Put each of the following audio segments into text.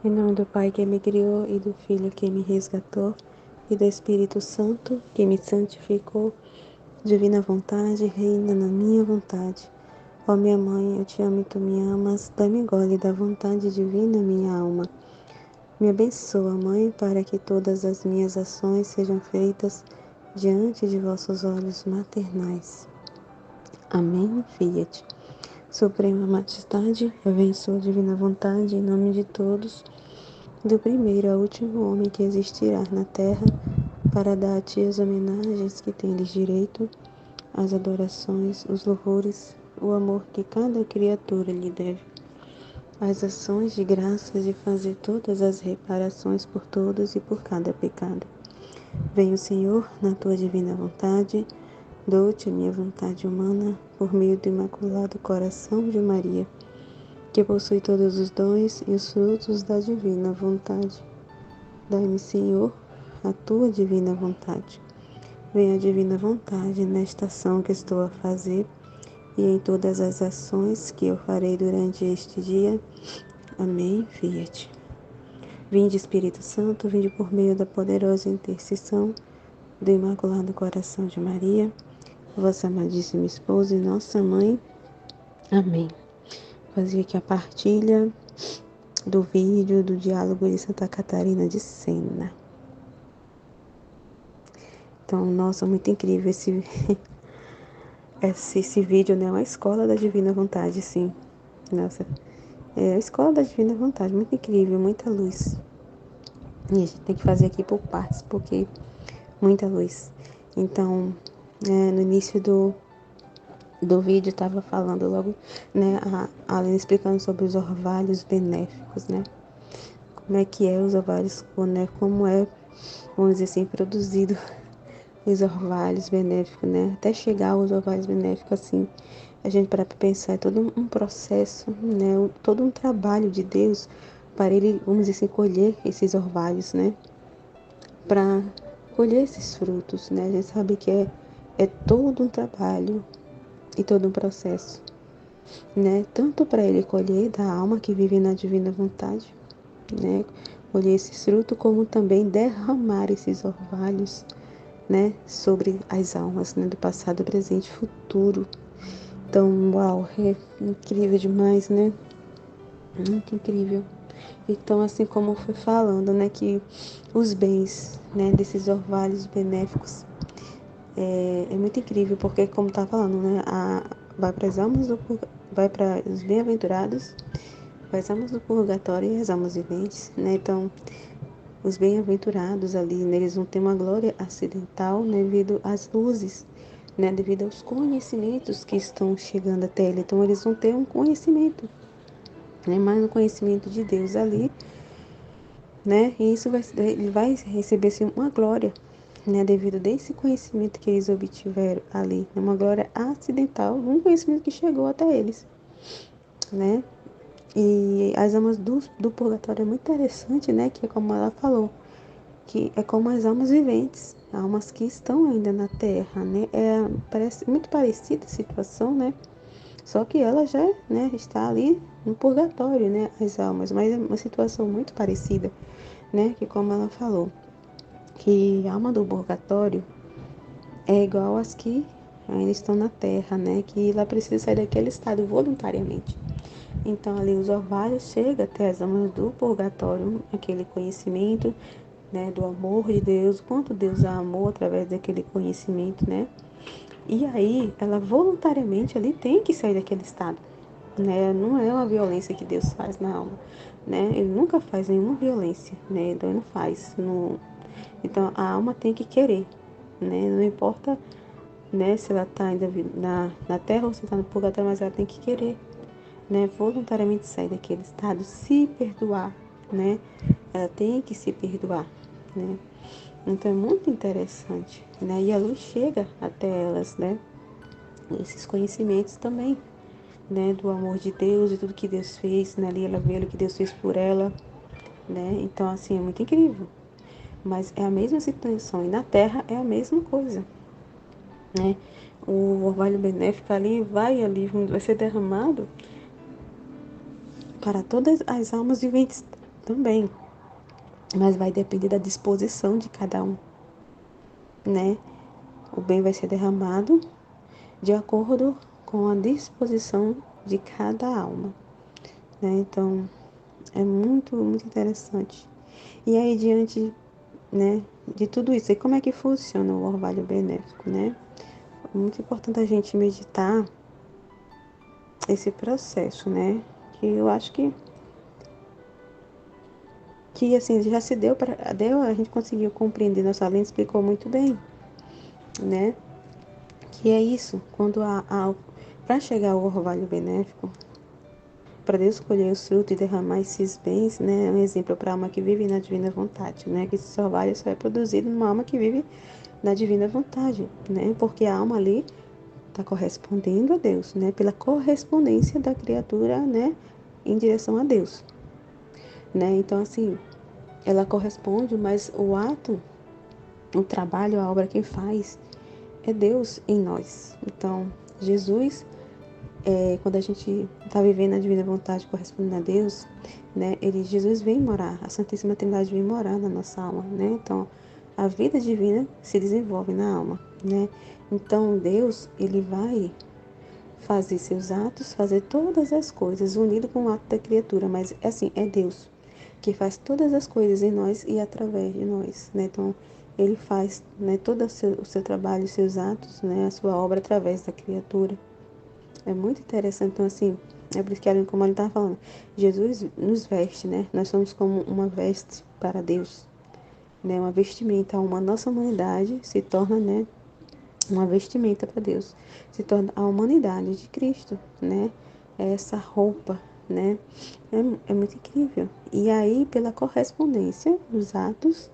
Em nome do Pai que me criou, e do Filho que me resgatou, e do Espírito Santo que me santificou, divina vontade, reina na minha vontade. Ó minha mãe, eu te amo e tu me amas, dá-me gole da vontade divina, minha alma. Me abençoa, Mãe, para que todas as minhas ações sejam feitas diante de vossos olhos maternais. Amém, Fiat. Suprema Majestade, eu venho sua divina vontade em nome de todos, do primeiro ao último homem que existirá na terra, para dar a ti as homenagens que tendes direito, as adorações, os louvores, o amor que cada criatura lhe deve, as ações de graças e fazer todas as reparações por todos e por cada pecado. Venho, Senhor, na tua divina vontade, dou-te a minha vontade humana, por meio do Imaculado Coração de Maria, que possui todos os dons e os frutos da divina vontade. Dai-me, Senhor, a tua divina vontade. Venha a divina vontade nesta ação que estou a fazer e em todas as ações que eu farei durante este dia. Amém, Fiat. Vinde, Espírito Santo, vinde por meio da poderosa intercessão do Imaculado Coração de Maria, vossa amadíssima esposa e nossa mãe. Amém. Fazer aqui a partilha do vídeo do diálogo de Santa Catarina de Sena. Então, nossa, muito incrível esse vídeo, né? Uma escola da Divina Vontade, sim. Nossa, é a escola da Divina Vontade, muito incrível, muita luz. E a gente tem que fazer aqui por partes, porque muita luz. Então, no início do vídeo estava falando logo, né, a Aline explicando sobre os orvalhos benéficos, né? Como é que é os orvalhos, né? Como é, vamos dizer assim, produzido os orvalhos benéficos, né? Até chegar aos orvalhos benéficos, assim, a gente para pensar, é todo um processo, né? Todo um trabalho de Deus para ele, vamos dizer assim, colher esses orvalhos, né? Para colher esses frutos, né? A gente sabe que é todo um trabalho e todo um processo, né? Tanto para ele colher da alma que vive na divina vontade, né? Colher esses frutos, como também derramar esses orvalhos, né? Sobre as almas, né? Do passado, presente e futuro. Então, uau, é incrível demais, né? Muito incrível. Então, assim como foi falando, né? Que os bens, né? Desses orvalhos benéficos é muito incrível, porque como tá falando, né? Vai para as almas vai para os bem-aventurados, para as almas do purgatório e as almas viventes, né? Então, os bem-aventurados ali, né, eles vão ter uma glória acidental, né, devido às luzes, né, devido aos conhecimentos que estão chegando até ele. Então, eles vão ter um conhecimento, né, mais um conhecimento de Deus ali, né, e isso ele vai receber assim, uma glória, né, devido desse conhecimento que eles obtiveram ali, né, uma glória acidental, um conhecimento que chegou até eles, né. E as almas do purgatório é muito interessante, né, que é como ela falou, que é como as almas viventes, almas que estão ainda na Terra, né? Parece muito parecida a situação, né? Só que ela já, né, está ali no purgatório, né? As almas, mas é uma situação muito parecida, né? Que como ela falou, que a alma do purgatório é igual às que ainda estão na Terra, né? Que ela precisa sair daquele estado voluntariamente. Então, ali os orvalhos chegam até as almas do purgatório, aquele conhecimento, né, do amor de Deus, quanto Deus a amou através daquele conhecimento, né? E aí, ela voluntariamente ali tem que sair daquele estado, né? Não é uma violência que Deus faz na alma, né? Ele nunca faz nenhuma violência, né? Então, ele não faz. Não... Então, a alma tem que querer, né? Não importa, né, se ela está ainda na terra ou se está no purgatório, mas ela tem que querer, né? Voluntariamente sair daquele estado, se perdoar, né? Ela tem que se perdoar, né? Então é muito interessante, né? E a luz chega até elas, né? Esses conhecimentos também, né? Do amor de Deus e tudo que Deus fez, né? Ali ela vê o que Deus fez por ela, né? Então, assim, é muito incrível. Mas é a mesma situação. E na Terra é a mesma coisa, né? O orvalho benéfico ali vai ser derramado para todas as almas viventes também, mas vai depender da disposição de cada um, né? O bem vai ser derramado de acordo com a disposição de cada alma, né? Então, é muito, muito interessante. E aí, diante, né, de tudo isso, e como é que funciona o orvalho benéfico, né? É muito importante a gente meditar esse processo, né? Que eu acho que assim, já se a gente conseguiu compreender, nossa Aline explicou muito bem, né? Que é isso, quando para chegar ao orvalho benéfico, para Deus escolher os frutos e derramar esses bens, né? É um exemplo para a alma que vive na divina vontade, né? Que esse orvalho só é produzido numa alma que vive na divina vontade, né? Porque a alma ali está correspondendo a Deus, né? Pela correspondência da criatura, né? Em direção a Deus, né? Então, assim, ela corresponde, mas o ato, o trabalho, a obra quem faz é Deus em nós. Então, Jesus, quando a gente está vivendo a divina vontade correspondendo a Deus, né? Jesus vem morar, a Santíssima Trindade vem morar na nossa alma, né? Então, a vida divina se desenvolve na alma, né? Então, Deus, ele vai fazer seus atos, fazer todas as coisas, unido com o ato da criatura, mas assim, é Deus que faz todas as coisas em nós e através de nós, né? Então, ele faz, né, todo o seu trabalho, os seus atos, né, a sua obra através da criatura. É muito interessante, então assim, é por isso que, como ele estava falando, Jesus nos veste, né? Nós somos como uma veste para Deus, né? Uma vestimenta, uma nossa humanidade se torna, né, uma vestimenta para Deus, se torna a humanidade de Cristo, né? É essa roupa, né? É muito incrível. E aí, pela correspondência dos atos,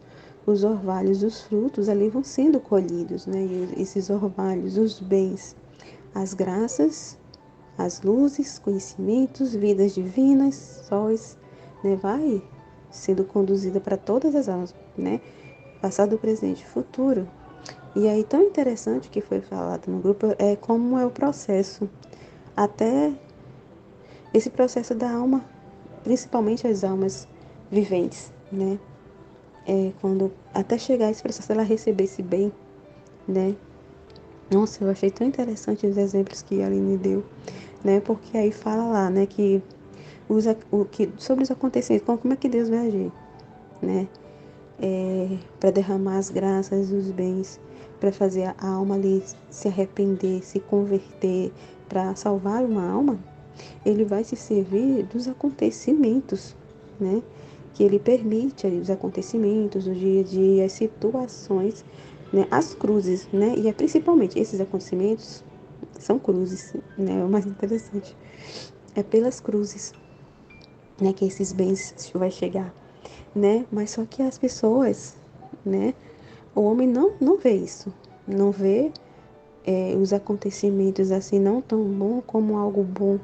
os orvalhos, os frutos ali vão sendo colhidos, né? E esses orvalhos, os bens, as graças, as luzes, conhecimentos, vidas divinas, sóis, né? Vai sendo conduzida para todas as almas, né? Passado, presente, futuro. E aí, tão interessante que foi falado no grupo é como é o processo, até esse processo da alma, principalmente as almas viventes, né? Quando até chegar esse processo ela receber esse bem, né? Nossa, eu achei tão interessante os exemplos que a Aline deu, né? Porque aí fala lá, né, que sobre os acontecimentos, como é que Deus vai agir, né? Para derramar as graças, os bens, para fazer a alma ali se arrepender, se converter, para salvar uma alma, ele vai se servir dos acontecimentos, né? Que ele permite ali, os acontecimentos, o dia a dia, as situações, né? As cruzes, né? E é principalmente esses acontecimentos são cruzes, né? É o mais interessante. É pelas cruzes, né? Que esses bens vai chegar, né? Mas só que as pessoas, né? O homem não vê isso, não vê os acontecimentos assim não tão bom como algo bom.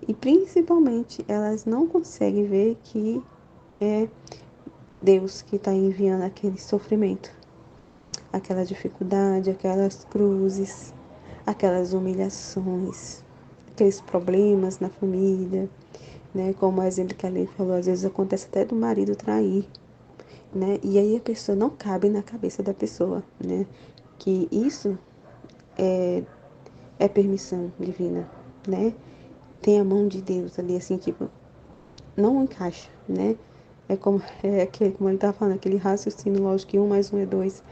E principalmente elas não conseguem ver que é Deus que está enviando aquele sofrimento, aquela dificuldade, aquelas cruzes, aquelas humilhações, aqueles problemas na família, né? Como o exemplo que a Lei falou, às vezes acontece até do marido trair, né? E aí a pessoa não cabe na cabeça da pessoa, né? Que isso é permissão divina, né? Tem a mão de Deus ali, assim, tipo, não encaixa, né? Como ele estava falando, aquele raciocínio lógico que um mais um é dois,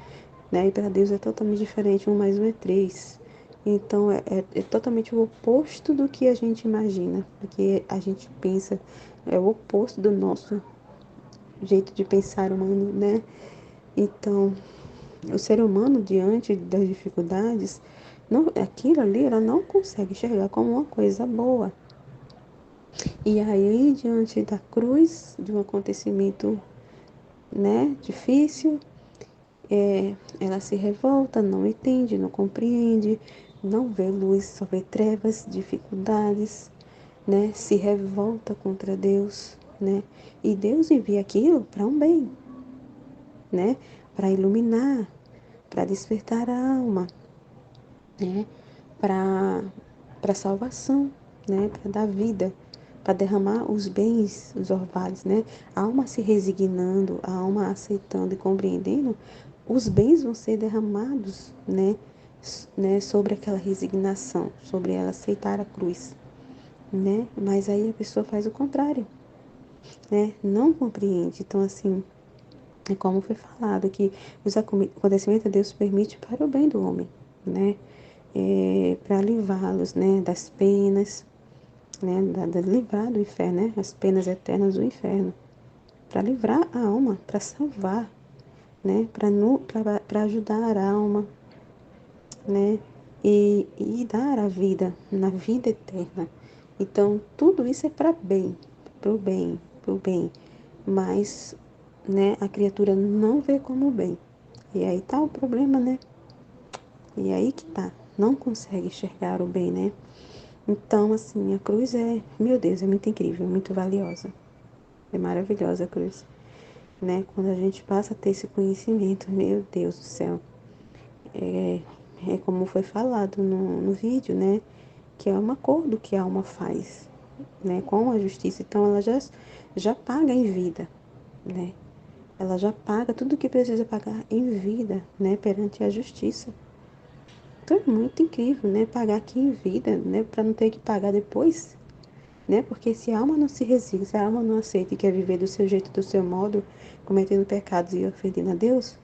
né? E para Deus é totalmente diferente, um mais um é três. Então é totalmente o oposto do que a gente imagina, do que a gente pensa, é o oposto do nosso jeito de pensar humano, né? Então, o ser humano, diante das dificuldades, não, aquilo ali ela não consegue enxergar como uma coisa boa. E aí, diante da cruz, de um acontecimento, né, difícil, ela se revolta, não entende, não compreende, não vê luz, só vê trevas, dificuldades, né, se revolta contra Deus, né, e Deus envia aquilo para um bem, né, para iluminar, para despertar a alma, né, para salvação, né, para dar vida, para derramar os bens, os orvalhos, né? A alma se resignando, a alma aceitando e compreendendo, os bens vão ser derramados, né, sobre aquela resignação, sobre ela aceitar a cruz, né? Mas aí a pessoa faz o contrário, né? Não compreende. Então, assim, é como foi falado, que os acontecimentos de Deus permite para o bem do homem, né? Para livrá-los, né, das penas, né, livrar do inferno, né, as penas eternas do inferno, para livrar a alma, para salvar, né, para ajudar a alma, né, e dar a vida, na vida eterna. Então, tudo isso é para bem, para o bem, para o bem, mas, né, a criatura não vê como bem. E aí tá o problema, né? E aí que tá, não consegue enxergar o bem, né? Então, assim, a cruz meu Deus, é muito incrível, muito valiosa. É maravilhosa a cruz, né? Quando a gente passa a ter esse conhecimento, meu Deus do céu. É, é como foi falado no vídeo, né? Que é um acordo que a alma faz, né? Com a justiça. Então, ela já paga em vida, né? Ela já paga tudo o que precisa pagar em vida, né? Perante a justiça. Então, é muito incrível, né? Pagar aqui em vida, né? Para não ter que pagar depois, né? Porque se a alma não se resigna, se a alma não aceita e quer viver do seu jeito, do seu modo, cometendo pecados e ofendendo a Deus,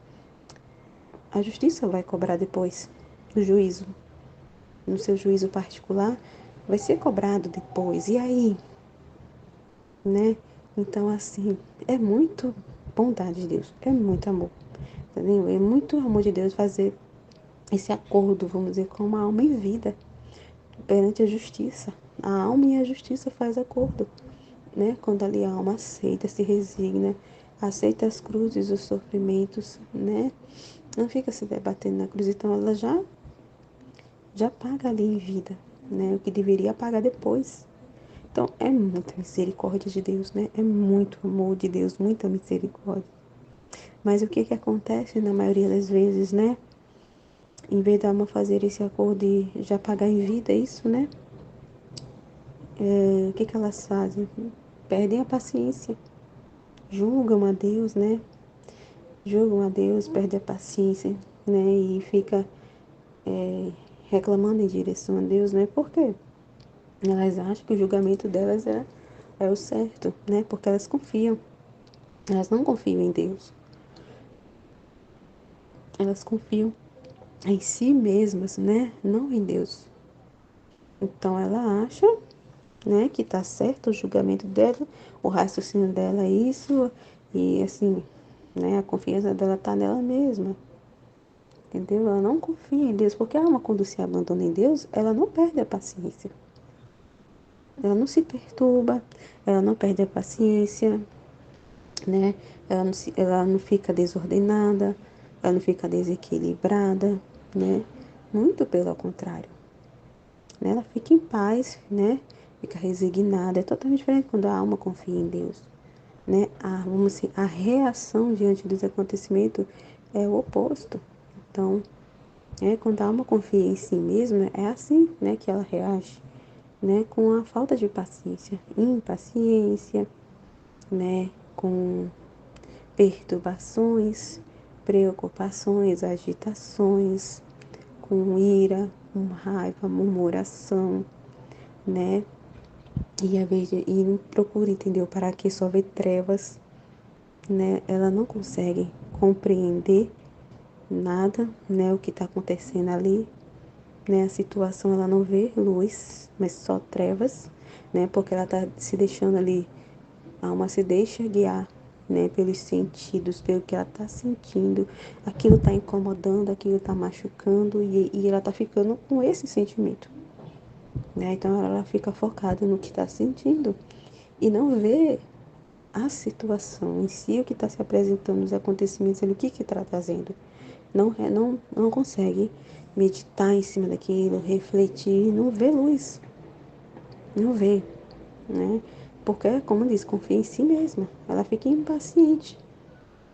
a justiça vai cobrar depois, o juízo, no seu juízo particular, vai ser cobrado depois. E aí, né? Então, assim, é muito bondade de Deus, é muito amor, entendeu? É muito amor de Deus fazer esse acordo, vamos dizer, com uma alma em vida perante a justiça. A alma e a justiça faz acordo, né? Quando ali a alma aceita, se resigna, aceita as cruzes, os sofrimentos, né? Não fica se debatendo na cruz, então ela já paga ali em vida, né? O que deveria pagar depois. Então é muita misericórdia de Deus, né? É muito amor de Deus, muita misericórdia. Mas o que que acontece na maioria das vezes, né? Em vez da alma fazer esse acordo e já pagar em vida isso, né? O que que elas fazem? Perdem a paciência, julgam a Deus, né? Julgam a Deus, perdem a paciência, né? E fica reclamando em direção a Deus, né? Por quê? Elas acham que o julgamento delas é o certo, né? Porque elas confiam. Elas não confiam em Deus. Elas confiam em si mesmas, né? Não em Deus. Então ela acha, né, que tá certo o julgamento dela, o raciocínio dela é isso, e assim, né, a confiança dela tá nela mesma. Entendeu? Ela não confia em Deus, porque a alma, quando se abandona em Deus, ela não perde a paciência. Ela não se perturba, ela não perde a paciência, né? Ela não fica desordenada, ela não fica desequilibrada, né? Muito pelo contrário, né? Ela fica em paz, né? Fica resignada. É totalmente diferente quando a alma confia em Deus, né? Vamos dizer, a reação diante dos acontecimentos é o oposto. Então, quando a alma confia em si mesma, é assim, né, que ela reage, né? Com a falta de paciência, impaciência, né? Com perturbações, preocupações, agitações, com ira, com raiva, murmuração, né? E não procura entender para que só vê trevas, né? Ela não consegue compreender nada, né? O que está acontecendo ali, né? A situação ela não vê luz, mas só trevas, né? Porque ela está se deixando ali, a alma se deixa guiar, né? Pelos sentidos, pelo que ela está sentindo, aquilo está incomodando, aquilo está machucando e ela está ficando com esse sentimento, né? Então ela fica focada no que está sentindo e não vê a situação em si, o que está se apresentando, os acontecimentos ali, o que está trazendo. Não consegue meditar em cima daquilo, refletir, não vê luz, não vê, né? Porque, como diz, confia em si mesma, ela fica impaciente,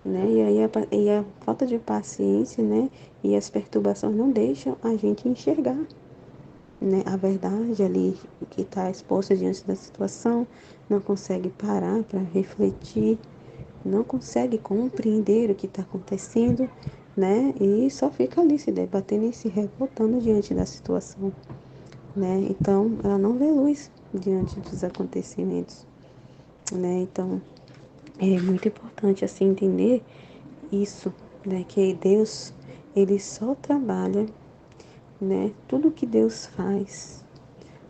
né? E aí a falta de paciência, né? E as perturbações não deixam a gente enxergar, né, a verdade ali que está exposta diante da situação, não consegue parar para refletir, não consegue compreender o que está acontecendo, né? E só fica ali se debatendo e se revoltando diante da situação, né? Então, ela não vê luz diante dos acontecimentos, né? Então, é muito importante assim entender isso, né? Que Deus, ele só trabalha, né? Tudo que Deus faz,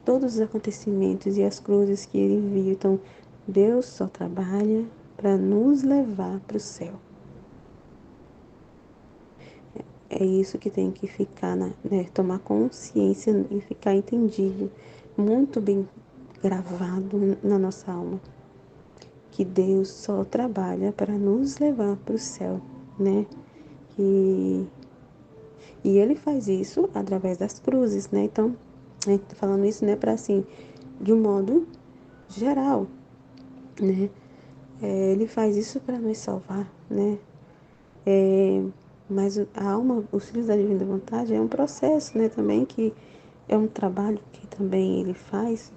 todos os acontecimentos e as cruzes que ele envia. Então, Deus só trabalha para nos levar para o céu. É isso que tem que ficar, né, tomar consciência e ficar entendido, muito bem gravado na nossa alma, que Deus só trabalha para nos levar para o céu, né? E, e ele faz isso através das cruzes, né? Então, a gente tá falando isso, né, para assim, de um modo geral, né? Ele faz isso para nos salvar, né? É, mas a alma, os filhos da divina vontade é um processo, né, também que é um trabalho que também ele faz.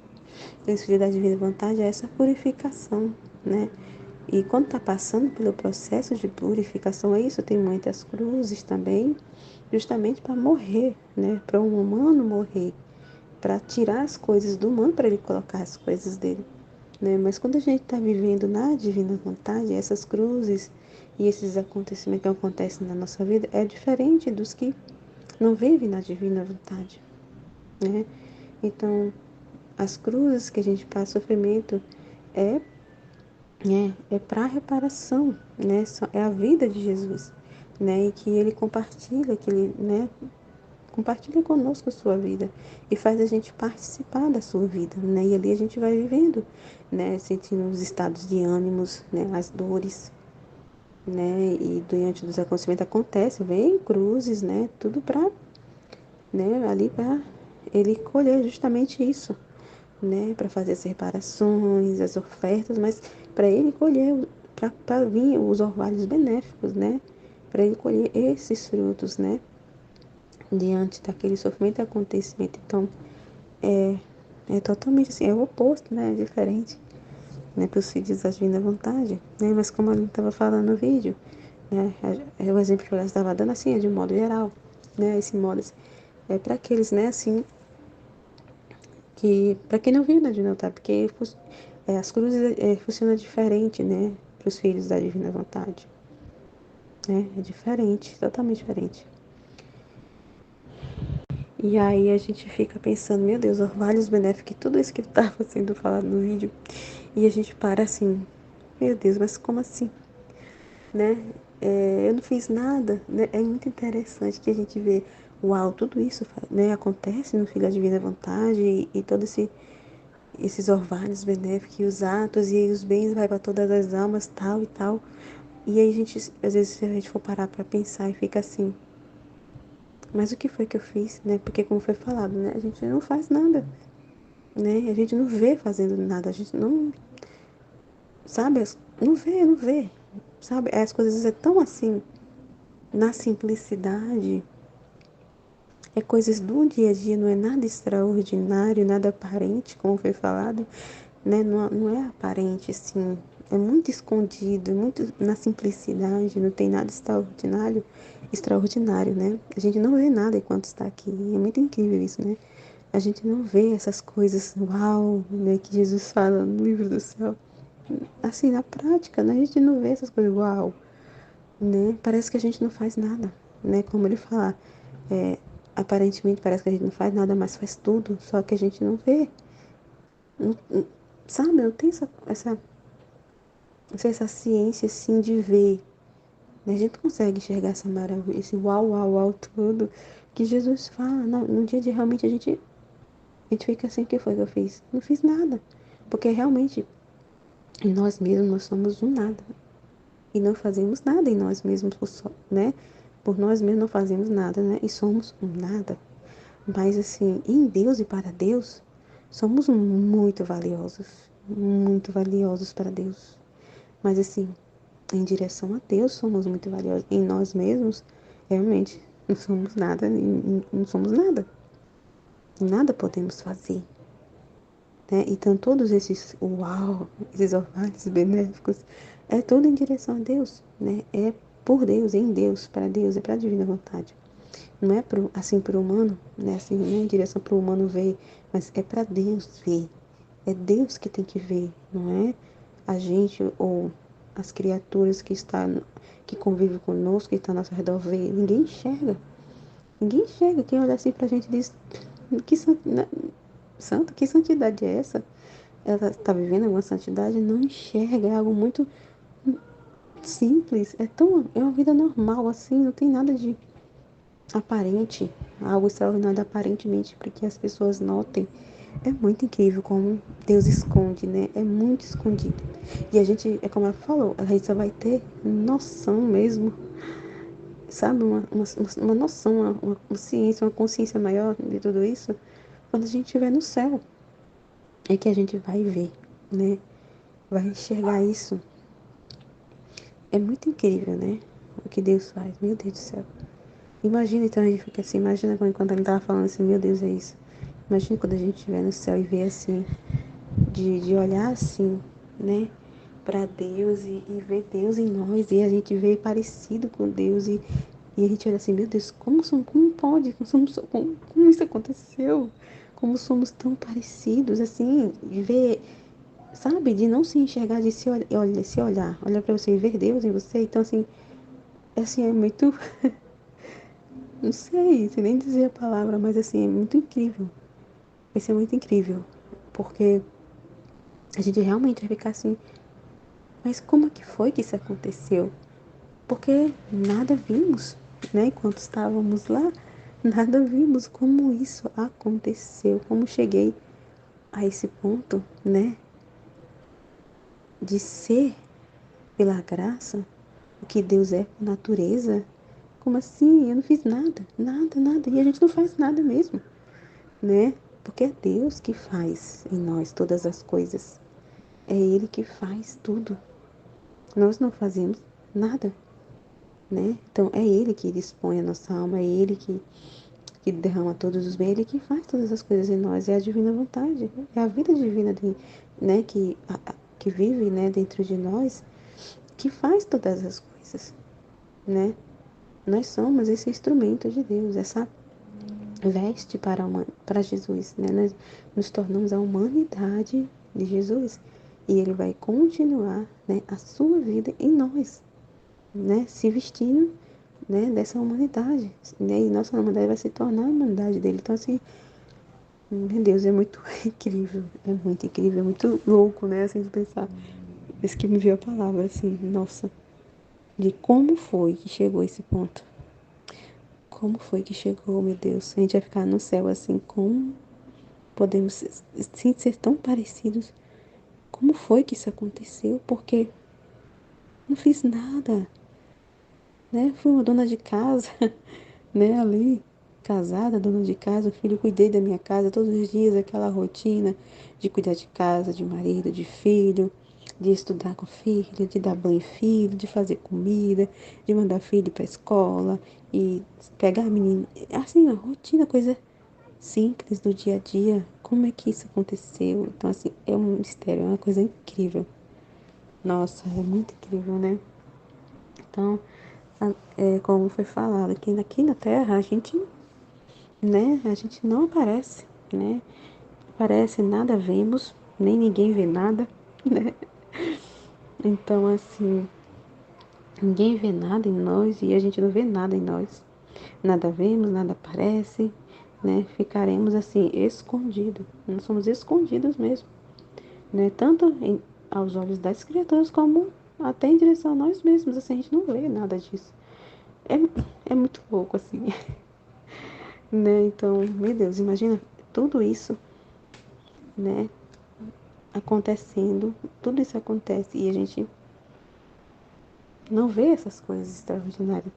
Os filhos da divina vontade é essa purificação, né? E quando está passando pelo processo de purificação, é isso, tem muitas cruzes também, justamente para morrer, né? Para um humano morrer, para tirar as coisas do humano, para ele colocar as coisas dele, né? Mas quando a gente está vivendo na divina vontade, essas cruzes e esses acontecimentos que acontecem na nossa vida é diferente dos que não vivem na divina vontade, né? Então, as cruzes que a gente passa, sofrimento, é, é para reparação, né? É a vida de Jesus, né? E que ele compartilha, que ele, né? Compartilha conosco a sua vida e faz a gente participar da sua vida, né? E ali a gente vai vivendo, né? Sentindo os estados de ânimos, né? As dores, né? E diante dos acontecimentos acontece, vem cruzes, né? Tudo para, né? Ali para ele colher justamente isso, né? Para fazer as reparações, as ofertas, mas para ele colher, para vir os orvalhos benéficos, né? Para ele colher esses frutos, né? Diante daquele sofrimento e acontecimento. Então, é totalmente assim, é o oposto, né? É diferente, né? Para os filhos da divina vontade, né? Mas como a gente estava falando no vídeo, né? O exemplo que ela estava dando, assim, é de um modo geral, né? Esse modo, assim, é para aqueles, né? Assim, que, para quem não viu na divina vontade, porque as cruzes funcionam diferente, né? Para os filhos da divina vontade, né? É diferente, totalmente diferente. E aí a gente fica pensando, meu Deus, orvalhos benéficos, tudo isso que estava sendo falado no vídeo. E a gente para assim, meu Deus, mas como assim? Né? Eu não fiz nada, né? É muito interessante que a gente vê, uau, tudo isso, né, acontece no Filho da Divina Vontade e todos esses orvalhos benéficos e os atos e os bens vai para todas as almas, tal e tal. E aí a gente, às vezes, se a gente for parar para pensar e fica assim, mas o que foi que eu fiz, né? Porque como foi falado, né? A gente não faz nada, né? A gente não vê fazendo nada, a gente não, sabe? Não vê, sabe? As coisas é tão assim, na simplicidade, é coisas do dia a dia, não é nada extraordinário, nada aparente, como foi falado, né? Não é aparente, assim, é muito escondido, é muito na simplicidade, não tem nada extraordinário, né? A gente não vê nada enquanto está aqui, é muito incrível isso, né? A gente não vê essas coisas, uau, né, que Jesus fala no livro do céu. Assim, na prática, né, a gente não vê essas coisas, uau, né? Parece que a gente não faz nada, né? Como ele fala, é, aparentemente parece que a gente não faz nada, mas faz tudo, só que a gente não vê, sabe? Não tem essa ciência, assim, de ver, né? A gente consegue enxergar essa maravilha, esse uau, uau, uau, tudo que Jesus fala. No dia de realmente a gente fica assim, o que foi que eu fiz? Não fiz nada, porque realmente em nós mesmos nós somos um nada. E não fazemos nada em nós mesmos, né? Por nós mesmos não fazemos nada, né? E somos um nada. Mas assim, em Deus e para Deus, somos muito valiosos para Deus. Mas assim, em direção a Deus, somos muito valiosos. Em nós mesmos, realmente, não somos nada, não somos nada. Nada podemos fazer, né? Então, todos esses uau, esses orvalhos benéficos, é tudo em direção a Deus, né? É por Deus, em Deus, para Deus, é para a divina vontade. Não é pro, assim para o humano, né? Assim, não é em direção para o humano ver, mas é para Deus ver. É Deus que tem que ver, não é a gente ou as criaturas que convivem conosco, que estão ao nosso redor ver. Ninguém enxerga. Ninguém enxerga. Quem olha assim pra gente diz, que santo, que santidade é essa? Ela está vivendo alguma santidade? Não enxerga, é algo muito simples. É uma vida normal, assim, não tem nada de aparente, algo extraordinário aparentemente para que as pessoas notem. É muito incrível como Deus esconde, né? É muito escondido. E a gente, é como ela falou, a gente só vai ter noção mesmo, sabe? Uma noção, uma ciência, uma consciência maior de tudo isso, quando a gente estiver no céu. É que a gente vai ver, né? Vai enxergar isso. É muito incrível, né? O que Deus faz. Meu Deus do céu. Imagina, então, a gente fica assim, imagina quando ele tava falando assim, meu Deus, é isso. Imagina quando a gente estiver no céu e ver assim, de olhar assim, né, para Deus e ver Deus em nós e a gente vê parecido com Deus e a gente olha assim, meu Deus, como pode, como isso aconteceu? Como somos tão parecidos, assim, e ver, sabe, de não se enxergar, de se olhar para você e ver Deus em você. Então, assim, é muito, não sei nem dizer a palavra, mas assim, é muito incrível. Vai ser muito incrível, porque a gente realmente vai ficar assim, mas como é que foi que isso aconteceu? Porque nada vimos, né? Enquanto estávamos lá, nada vimos como isso aconteceu, como cheguei a esse ponto, né? De ser pela graça o que Deus é por natureza. Como assim? Eu não fiz nada, nada, nada. E a gente não faz nada mesmo, né? Porque é Deus que faz em nós todas as coisas. É Ele que faz tudo. Nós não fazemos nada, né? Então é Ele que dispõe a nossa alma, é Ele que derrama todos os bens, Ele que faz todas as coisas em nós, é a divina vontade, é a vida divina, né? Que vive, né, dentro de nós, que faz todas as coisas, né? Nós somos esse instrumento de Deus, essa veste para Jesus, né? Nós nos tornamos a humanidade de Jesus e Ele vai continuar, né, a sua vida em nós, né, se vestindo, né, dessa humanidade, né, e nossa humanidade vai se tornar a humanidade dele. Então, assim, meu Deus, é muito incrível, é muito louco, né, assim, de pensar. Isso que me veio a palavra, assim, nossa, de como foi que chegou a esse ponto. Como foi que chegou, meu Deus? A gente vai ficar no céu, assim, como podemos, sim, ser tão parecidos. Como foi que isso aconteceu? Porque não fiz nada, né? Fui uma dona de casa, né, ali, casada, dona de casa, o filho, cuidei da minha casa todos os dias, aquela rotina de cuidar de casa, de marido, de filho, de estudar com o filho, de dar banho em filho, de fazer comida, de mandar filho para a escola e pegar a menina, assim, a rotina, coisa simples do dia a dia. Como é que isso aconteceu? Então, assim, é um mistério, é uma coisa incrível. Nossa, é muito incrível, né? Então, como foi falado, aqui na Terra, a gente não aparece, né? Parece nada vemos, nem ninguém vê nada, né? Então, assim, ninguém vê nada em nós e a gente não vê nada em nós. Nada vemos, nada aparece, né? Ficaremos assim, escondidos. Nós somos escondidos mesmo, né? Aos olhos das criaturas como até em direção a nós mesmos, assim, a gente não vê nada disso. É, é muito louco, assim, né? Então, meu Deus, imagina tudo isso, né? Acontecendo, tudo isso acontece e a gente não vê essas coisas extraordinárias,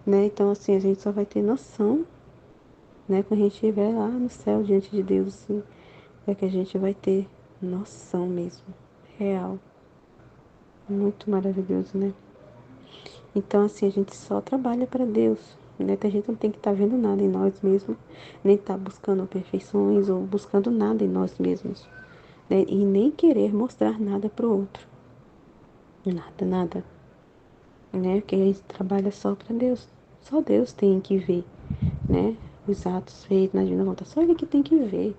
né? Então, assim, a gente só vai ter noção, né? Quando a gente estiver lá no céu diante de Deus, assim, é que a gente vai ter noção mesmo, real, muito maravilhoso, né? Então, assim, a gente só trabalha para Deus, né? Tem gente que não tem que estar vendo nada em nós mesmos, nem estar buscando perfeições ou buscando nada em nós mesmos, né? E nem querer mostrar nada pro outro. Nada, nada, né? Porque a gente trabalha só para Deus. Só Deus tem que ver, né? Os atos feitos na divina vontade. Só Ele que tem que ver,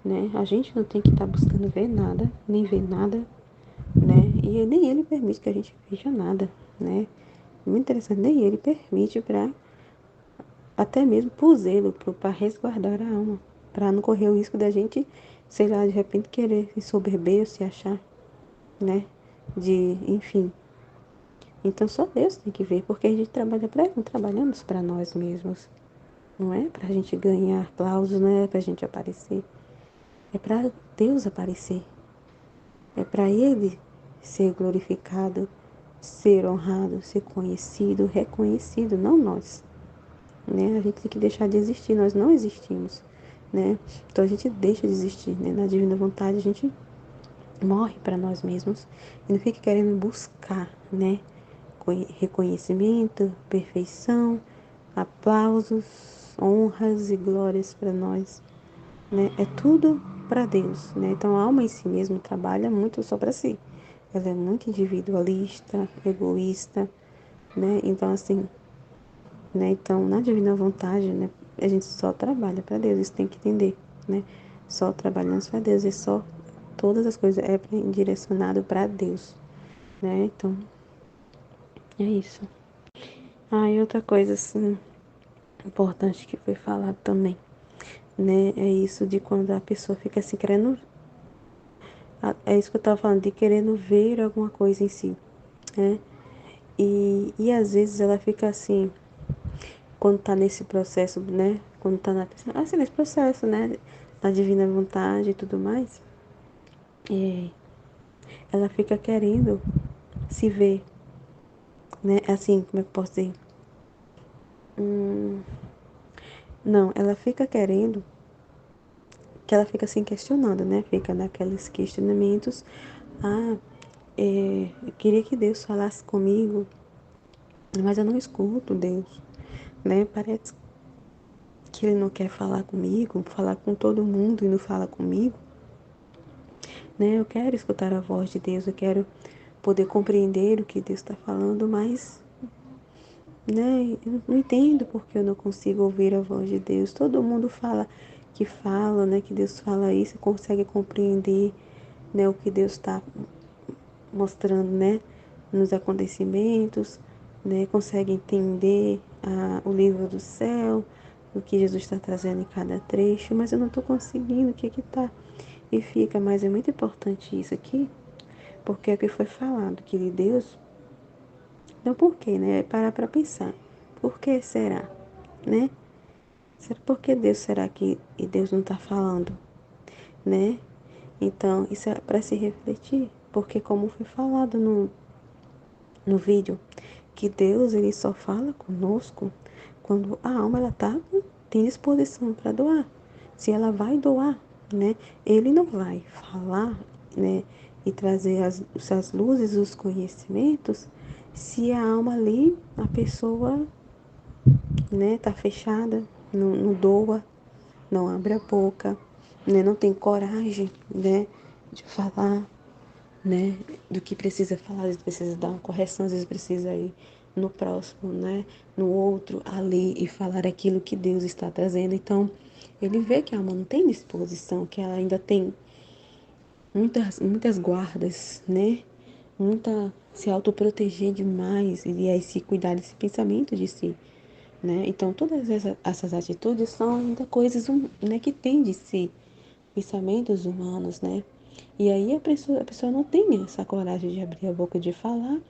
né? A gente não tem que estar buscando ver nada, nem ver nada, né? E nem Ele permite que a gente veja nada, né? Muito interessante, nem Ele permite para até mesmo por zelo, para resguardar a alma, para não correr o risco da gente, sei lá, de repente querer se soberber ou se achar, né? Enfim. Então só Deus tem que ver, porque a gente trabalha para Ele, não trabalhamos para nós mesmos. Não é para a gente ganhar aplausos, não é para a gente aparecer. É para Deus aparecer. É para Ele ser glorificado, ser honrado, ser conhecido, reconhecido, não nós. Né? A gente tem que deixar de existir, nós não existimos. Né? Então a gente deixa de existir. Né? Na divina vontade a gente morre para nós mesmos e não fica querendo buscar, né? Reconhecimento, perfeição, aplausos, honras e glórias para nós, né? É tudo para Deus, né? Então a alma em si mesmo trabalha muito só para si. Ela é muito individualista, egoísta, né? Então assim, né? Então na divina vontade, né? A gente só trabalha para Deus, isso tem que entender, né? Só trabalhamos para Deus e só todas as coisas é direcionado para Deus, né? Então é isso. Ah, e outra coisa assim importante que foi falado também, né? É isso de quando a pessoa fica assim querendo. É isso que eu tava falando, de querendo ver alguma coisa em si, né? E às vezes ela fica assim, quando tá nesse processo, né? Quando tá assim, nesse processo, né? Da divina vontade e tudo mais, é, ela fica querendo se ver, né? Assim, como é que eu posso dizer? Não, ela fica querendo, que ela fica assim questionando, né? Fica naqueles questionamentos. Ah, eu queria que Deus falasse comigo, mas eu não escuto Deus, né? Parece que Ele não quer falar comigo, falar com todo mundo e não fala comigo, né? Eu quero escutar a voz de Deus, eu quero poder compreender o que Deus está falando, mas, né? Eu não entendo porque eu não consigo ouvir a voz de Deus. Todo mundo fala, né? Que Deus fala isso, consegue compreender, né? O que Deus está mostrando, né, nos acontecimentos, né, consegue entender o livro do céu, o que Jesus está trazendo em cada trecho, mas eu não estou conseguindo, o que que tá? E fica, mas é muito importante isso aqui, porque é o que foi falado, que de Deus, então por quê, né? Parar para pensar, por que será, né? Por que Deus será que e Deus não está falando, né? Então, isso é para se refletir, porque como foi falado no vídeo, que Deus ele só fala conosco quando a alma ela tem disposição para doar. Se ela vai doar, né? Ele não vai falar, né? E trazer as luzes, os conhecimentos, se a alma ali, a pessoa, né, tá fechada, não doa, não abre a boca, né? Não tem coragem, né, de falar, né, do que precisa falar, às vezes precisa dar uma correção, às vezes precisa ir no próximo, né, no outro, ali e falar aquilo que Deus está trazendo. Então, ele vê que a alma não tem disposição, que ela ainda tem muitas guardas, né, muita se autoproteger demais e aí se cuidar desse pensamento de si, né. Então, todas essas atitudes são ainda coisas, né, que tem de si, pensamentos humanos, né? E aí a pessoa não tem essa coragem de abrir a boca de falar,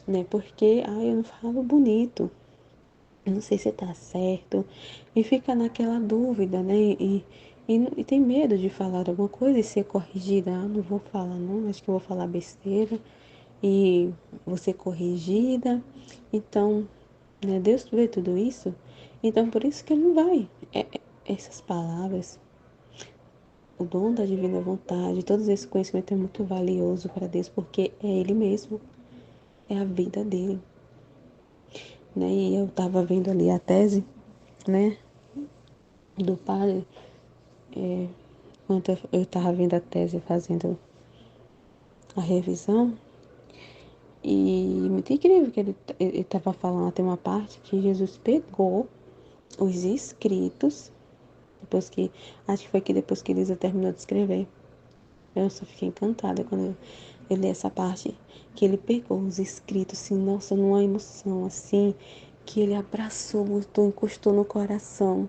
né? Porque, eu não falo bonito, eu não sei se tá certo, e fica naquela dúvida, né? E tem medo de falar alguma coisa e ser corrigida. Não vou falar, não, acho que eu vou falar besteira e vou ser corrigida. Então, né? Deus vê tudo isso, então por isso que ele não vai. Essas palavras, o dom da divina vontade, todo esse conhecimento é muito valioso para Deus, porque é Ele mesmo, é a vida dele. né? E eu estava vendo ali a tese, né, do padre, enquanto eu estava vendo a tese, fazendo a revisão, e muito incrível que ele estava falando, tem uma parte que Jesus pegou os escritos, depois que, acho que foi que depois que Elisa terminou de escrever, eu só fiquei encantada quando eu li essa parte, que ele pegou os escritos, assim, nossa, numa emoção, assim, que ele abraçou, botou, encostou no coração,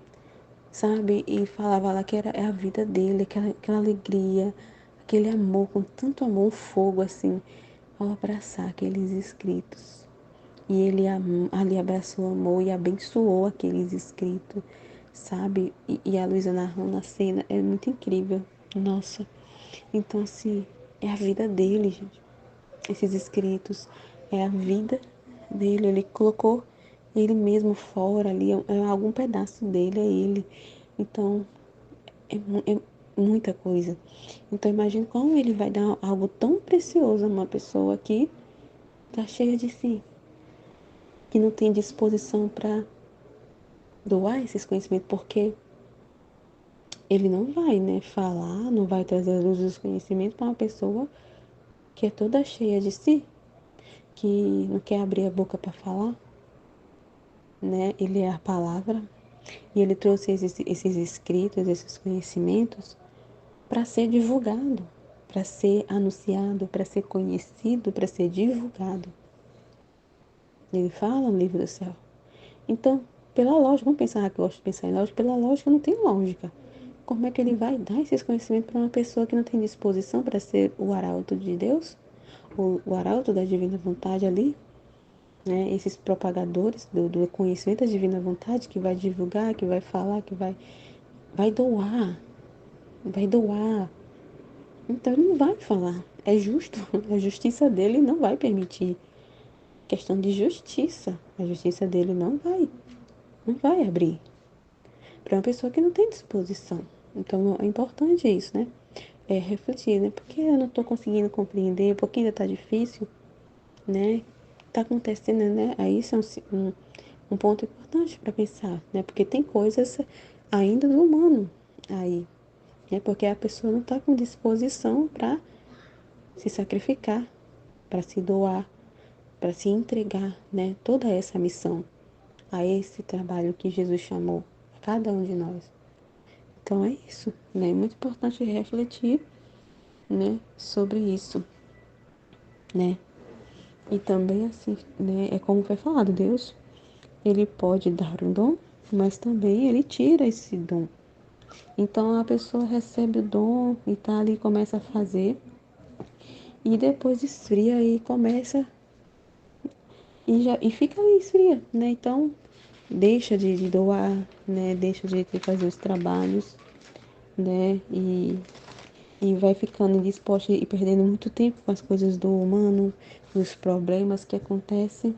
sabe? E falava lá que era é a vida dele, aquela alegria, aquele amor, com tanto amor, um fogo, assim, ao abraçar aqueles escritos. E ele ali abraçou, amor e abençoou aqueles escritos, sabe? E a Luísa narrando a cena é muito incrível. Nossa. Então, assim, é a vida dele, gente. Esses escritos é a vida dele. Ele colocou ele mesmo fora ali, é algum pedaço dele, é ele. Então, é muita coisa. Então, imagine como ele vai dar algo tão precioso a uma pessoa que tá cheia de si, que não tem disposição para doar esses conhecimentos, porque ele não vai, né, falar, não vai trazer a luz dos conhecimentos para uma pessoa que é toda cheia de si, que não quer abrir a boca para falar, né? Ele é a palavra e ele trouxe esses escritos, esses conhecimentos para ser divulgado, para ser anunciado, para ser conhecido, para ser divulgado. Ele fala no livro do céu. Então, pela lógica, vamos pensar que eu gosto de pensar em lógica, pela lógica não tem lógica. Como é que ele vai dar esses conhecimentos para uma pessoa que não tem disposição para ser o arauto de Deus, o arauto da divina vontade ali, né? Esses propagadores do conhecimento da divina vontade, que vai divulgar, que vai falar, que vai doar, vai doar. Então ele não vai falar. É justo, a justiça dele não vai permitir. Questão de justiça, a justiça dele não vai abrir para uma pessoa que não tem disposição. Então é importante isso, né? É refletir, né? Porque eu não estou conseguindo compreender, porque ainda está difícil, né? Tá acontecendo, né? Aí isso é um ponto importante para pensar, né? Porque tem coisas ainda do humano aí, né? Porque a pessoa não está com disposição para se sacrificar, para se doar, para se entregar, né? Toda essa missão a esse trabalho que Jesus chamou a cada um de nós. Então é isso, né? É muito importante refletir, né, sobre isso, né? E também assim, né, é como foi falado, Deus, ele pode dar um dom, mas também ele tira esse dom. Então a pessoa recebe o dom e tá ali, começa a fazer, e depois esfria e começa e fica ali esfria, né? Então deixa de doar, né? Deixa de fazer os trabalhos, né? E vai ficando indisposta e perdendo muito tempo com as coisas do humano, os problemas que acontecem,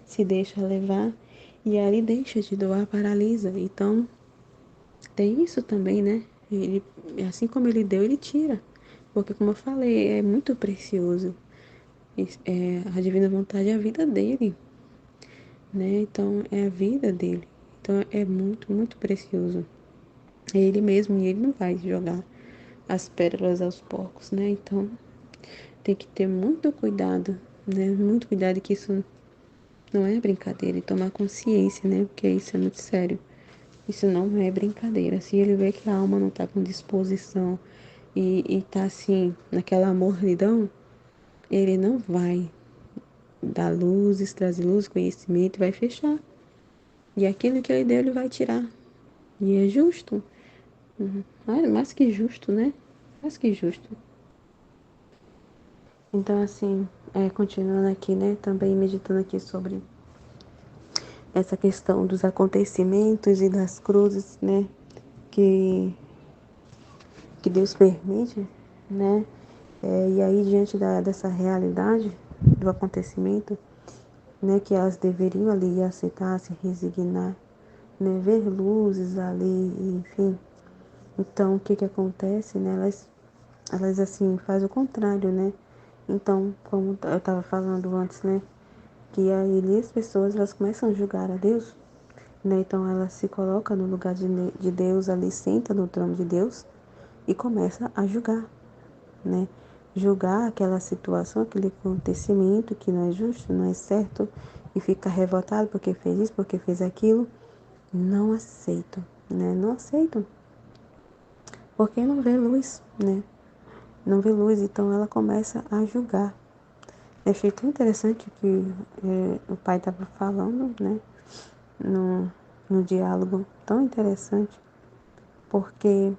se deixa levar e ali deixa de doar, paralisa. Então, tem isso também, né? Ele, assim como ele deu, ele tira. Porque, como eu falei, é muito precioso. A divina vontade é a vida dele, né? Então, é a vida dele. Então, é muito, muito precioso. É ele mesmo e ele não vai jogar as pérolas aos porcos, né? Então, tem que ter muito cuidado, né? Muito cuidado que isso não é brincadeira e tomar consciência, né? Porque isso é muito sério. Isso não é brincadeira. Se ele vê que a alma não tá com disposição e tá assim, naquela mornidão, ele não vai dar luzes, trazer luz, conhecimento, vai fechar. E aquilo que ele deu, ele vai tirar. E é justo. Mais que justo, né? Mais que justo. Então, assim, continuando aqui, né? Também meditando aqui sobre essa questão dos acontecimentos e das cruzes, né? Que, que Deus permite, né? E aí, diante dessa realidade do acontecimento, né? Que elas deveriam ali aceitar, se resignar, né? Ver luzes ali, enfim. Então, o que que acontece, né? Elas assim, fazem o contrário, né? Então, como eu estava falando antes, né? que aí ali as pessoas elas começam a julgar a Deus, né? Então ela se coloca no lugar de Deus ali, senta no trono de Deus e começa a julgar, né? Julgar aquela situação, aquele acontecimento que não é justo, não é certo, e fica revoltado porque fez isso, porque fez aquilo. Não aceitam, né? Não aceitam, porque não vê luz, né? Não vê luz, então ela começa a julgar. Eu achei tão interessante que o pai estava falando, né? No, no diálogo, tão interessante, porque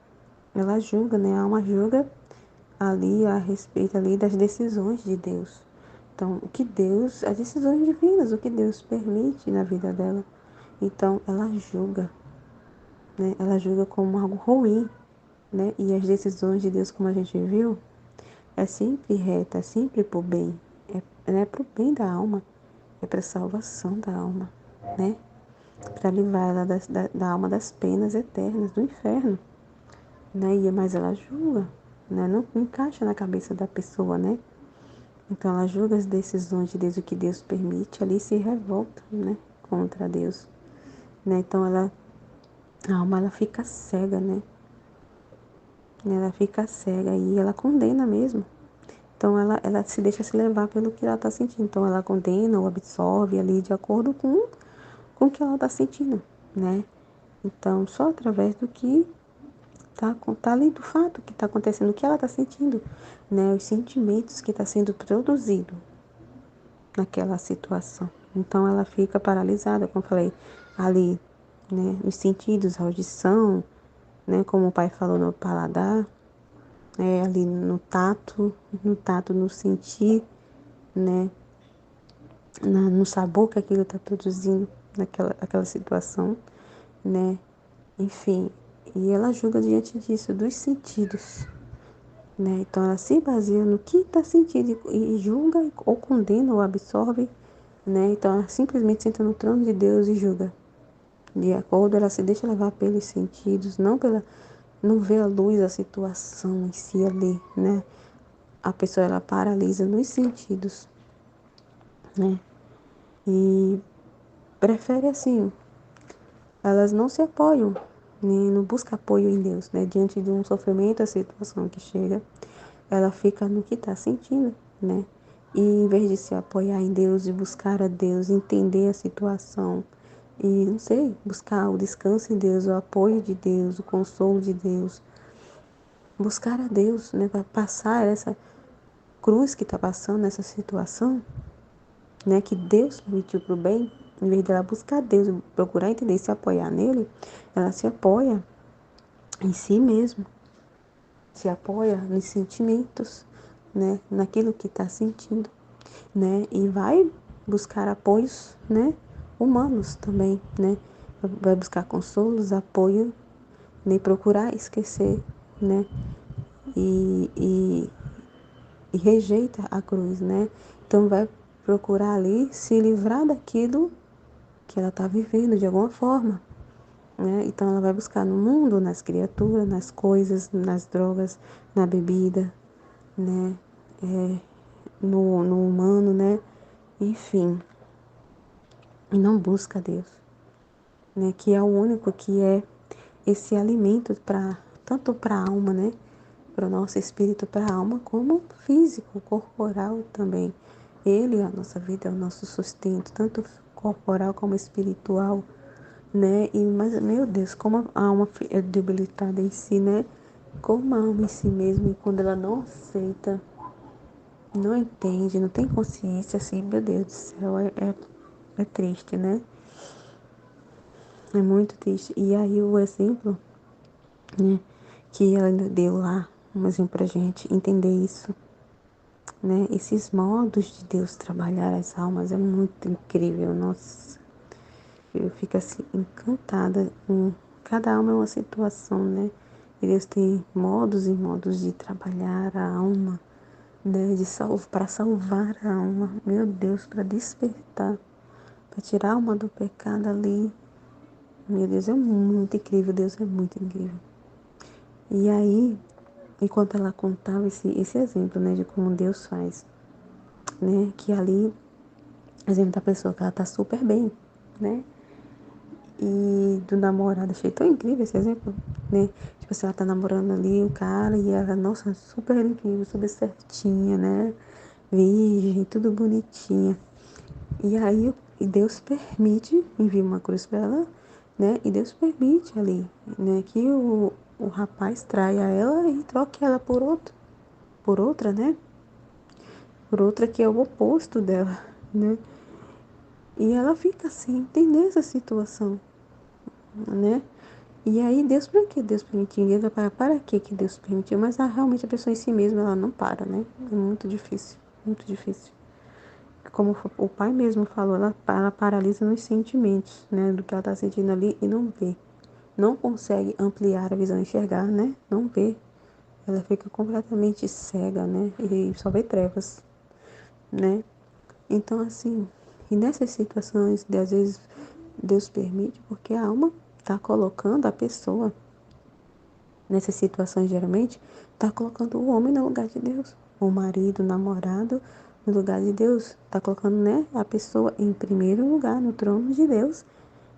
ela julga, né? A alma julga ali a respeito ali das decisões de Deus. Então, o que Deus, as decisões divinas, o que Deus permite na vida dela. Então, ela julga, né? Ela julga como algo ruim, né? E as decisões de Deus, como a gente viu, é sempre reta, é sempre pro bem, é pro bem da alma, é para salvação da alma, né? Para livrar ela da alma das penas eternas do inferno, né? Mas ela julga, né? Não encaixa na cabeça da pessoa, né? Então ela julga as decisões de Deus, o que Deus permite, ali se revolta, né? Contra Deus, né? Então a alma ela fica cega, né? Ela fica cega e ela condena mesmo. Então ela se deixa se levar pelo que ela está sentindo. Então ela condena ou absorve ali de acordo com o que ela está sentindo, né? Então só através do que tá ali do fato que está acontecendo, o que ela está sentindo, né? Os sentimentos que está sendo produzido naquela situação. Então ela fica paralisada, como eu falei, ali, né? Os sentidos, a audição, né? Como o pai falou no paladar, ali no tato, no sentir, né? No sabor que aquilo está produzindo aquela situação, né? Enfim, e ela julga diante disso, dos sentidos, né? Então ela se baseia no que está sentindo e julga ou condena ou absorve, né? Então ela simplesmente senta no trono de Deus e julga. De acordo, ela se deixa levar pelos sentidos, não vê a luz da situação em si ali, né? A pessoa ela paralisa nos sentidos, né? E prefere assim, elas não se apoiam, nem não busca apoio em Deus, né? Diante de um sofrimento, a situação que chega, ela fica no que está sentindo, né? E em vez de se apoiar em Deus, de buscar a Deus, entender a situação e, não sei, buscar o descanso em Deus, o apoio de Deus, o consolo de Deus, buscar a Deus, né? Para passar essa cruz que está passando nessa situação, né? Que Deus permitiu para o bem, em vez dela buscar Deus, procurar entender e se apoiar nele, ela se apoia em si mesma, se apoia nos sentimentos, né? Naquilo que está sentindo, né? E vai buscar apoios, né? Humanos também, né? Vai buscar consolos, apoio, nem procurar esquecer, né? E, e, e rejeita a cruz, né? Então vai procurar ali se livrar daquilo que ela está vivendo de alguma forma, né? Então ela vai buscar no mundo, nas criaturas, nas coisas, nas drogas, na bebida, né? No humano, né? Enfim, e não busca Deus, né? Que é o único que é esse alimento para tanto para a alma, né? Para o nosso espírito, para a alma, como físico, corporal também. Ele, a nossa vida, é o nosso sustento, tanto corporal como espiritual, né? Mas, meu Deus, como a alma é debilitada em si, né? Como a alma em si mesma, e quando ela não aceita, não entende, não tem consciência, assim, meu Deus do céu, é triste, né? É muito triste. E aí o exemplo, né, que ela deu lá, um exemplo pra gente entender isso, né? Esses modos de Deus trabalhar as almas é muito incrível, nossa. Eu fico assim encantada com cada alma é uma situação, né? E Deus tem modos e modos de trabalhar a alma, né? Para salvar a alma, meu Deus, para despertar, para tirar a alma do pecado ali. Meu Deus, é muito incrível, Deus é muito incrível. E aí, enquanto ela contava esse exemplo, né, de como Deus faz, né, que ali Exemplo da pessoa que ela tá super bem, né? E do namorado, achei tão incrível esse exemplo, né? Tipo assim, ela tá namorando ali o cara e ela, nossa, super incrível, super certinha, né? Virgem, tudo bonitinha. E aí e Deus permite, envia uma cruz para ela, né? E Deus permite ali, né? Que o rapaz traia ela e troque ela por outra, né? Por outra que é o oposto dela, né? E ela fica assim, entender essa situação, né? E aí Deus, por que Deus permitiu? Ele vai para que Deus permitiu? Mas realmente a pessoa em si mesma, ela não para, né? É muito difícil, muito difícil. Como o pai mesmo falou, ela paralisa nos sentimentos, né? Do que ela está sentindo ali e não vê. Não consegue ampliar a visão, enxergar, né? Não vê. Ela fica completamente cega, né? E só vê trevas, né? Então, assim, e nessas situações, às vezes, Deus permite porque a alma está colocando a pessoa, nessas situações, geralmente, está colocando o homem no lugar de Deus. O marido, o namorado, no lugar de Deus. Está colocando, né, a pessoa em primeiro lugar, no trono de Deus,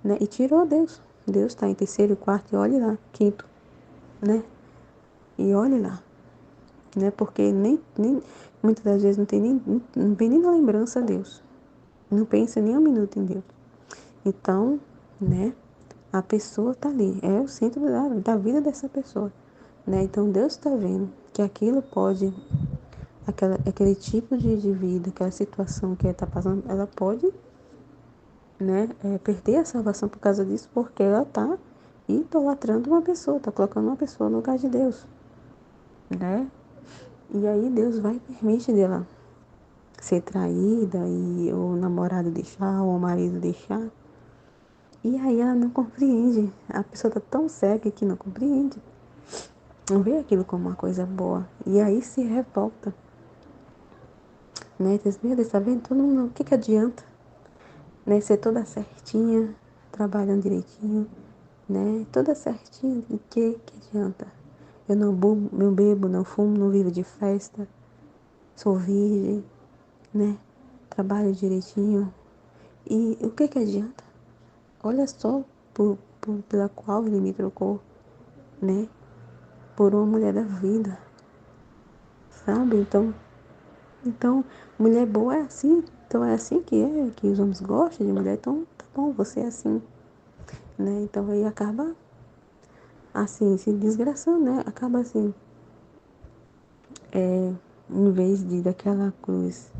né? E tirou Deus. Deus está em terceiro, quarto e olhe lá, quinto, né? E olhe lá, né? Porque nem muitas das vezes não vem nem na lembrança a Deus. Não pensa nem um minuto em Deus. Então, né, a pessoa está ali, é o centro da vida dessa pessoa, né? Então Deus está vendo que aquilo pode, aquele tipo de vida, aquela situação que ela está passando, ela pode, né, perder a salvação por causa disso, porque ela está idolatrando uma pessoa, está colocando uma pessoa no lugar de Deus, né? E aí Deus vai e permite dela ser traída e o namorado deixar, ou o marido deixar. E aí ela não compreende. A pessoa tá tão cega que não compreende. Não vê aquilo como uma coisa boa. E aí se revolta. Né? Diz, meu Deus, tá vendo? Todo mundo, o que que adianta? Né? Ser toda certinha, trabalhando direitinho, né? Toda certinha. E que adianta? Eu não bebo, não fumo, não vivo de festa. Sou virgem, né? Trabalho direitinho. E o que que adianta? Olha só pela qual ele me trocou, né? Por uma mulher da vida, sabe? Então, mulher boa é assim. Então é assim que os homens gostam de mulher. Então, tá bom, você é assim, né? Então aí acaba assim, se desgraçando, né? Acaba assim, em vez de daquela cruz,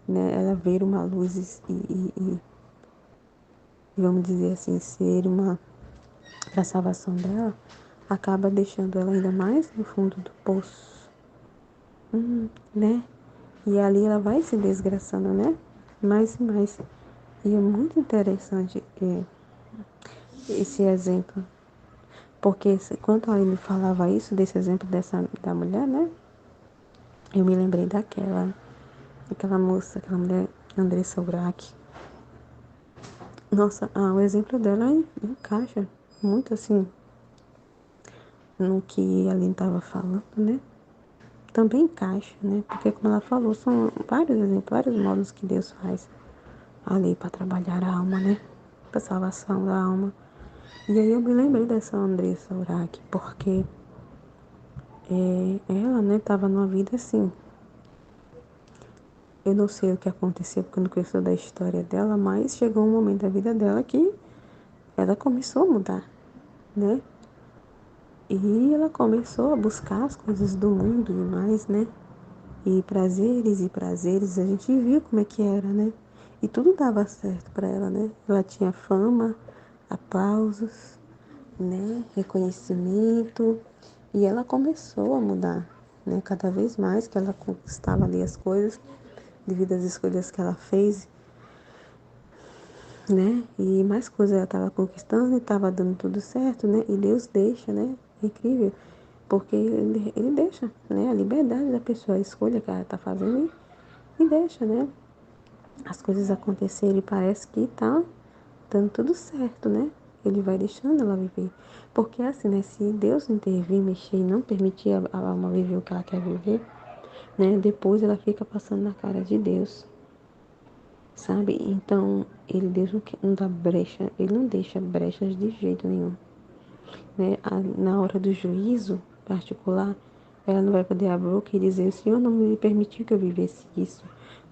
né? Ela ver uma luz e vamos dizer assim, ser uma para salvação dela, acaba deixando ela ainda mais no fundo do poço, né? E ali ela vai se desgraçando, né? Mais e mais. E é muito interessante esse exemplo. Porque quando a Aline falava isso, desse exemplo da mulher, né? Eu me lembrei daquela moça, aquela mulher, Andressa Urach. Nossa, o exemplo dela encaixa muito assim no que a Aline estava falando, né? Também encaixa, né? Porque como ela falou, são vários exemplos, vários modos que Deus faz ali para trabalhar a alma, né? Para salvação da alma. E aí eu me lembrei dessa Andressa Urach, porque ela, né, tava numa vida assim. Eu não sei o que aconteceu, porque eu não conheço da história dela, mas chegou um momento da vida dela que ela começou a mudar, né? E ela começou a buscar as coisas do mundo e mais, né? E prazeres, a gente viu como é que era, né? E tudo dava certo para ela, né? Ela tinha fama, aplausos, né? Reconhecimento. E ela começou a mudar, né? Cada vez mais que ela conquistava ali as coisas, devido às escolhas que ela fez, né? E mais coisas ela estava conquistando e estava dando tudo certo, né? E Deus deixa, né? É incrível, porque ele deixa, né? A liberdade da pessoa, a escolha que ela está fazendo e deixa, né? As coisas acontecerem e parece que tá dando tudo certo, né? Ele vai deixando ela viver. Porque assim, né? Se Deus intervir, mexer e não permitir a alma viver o que ela quer viver, né? Depois ela fica passando na cara de Deus, sabe? Então, Deus não dá brecha, ele não deixa brechas de jeito nenhum, né? Na hora do juízo particular, ela não vai poder abrir a boca e dizer: o Senhor não me permitiu que eu vivesse isso,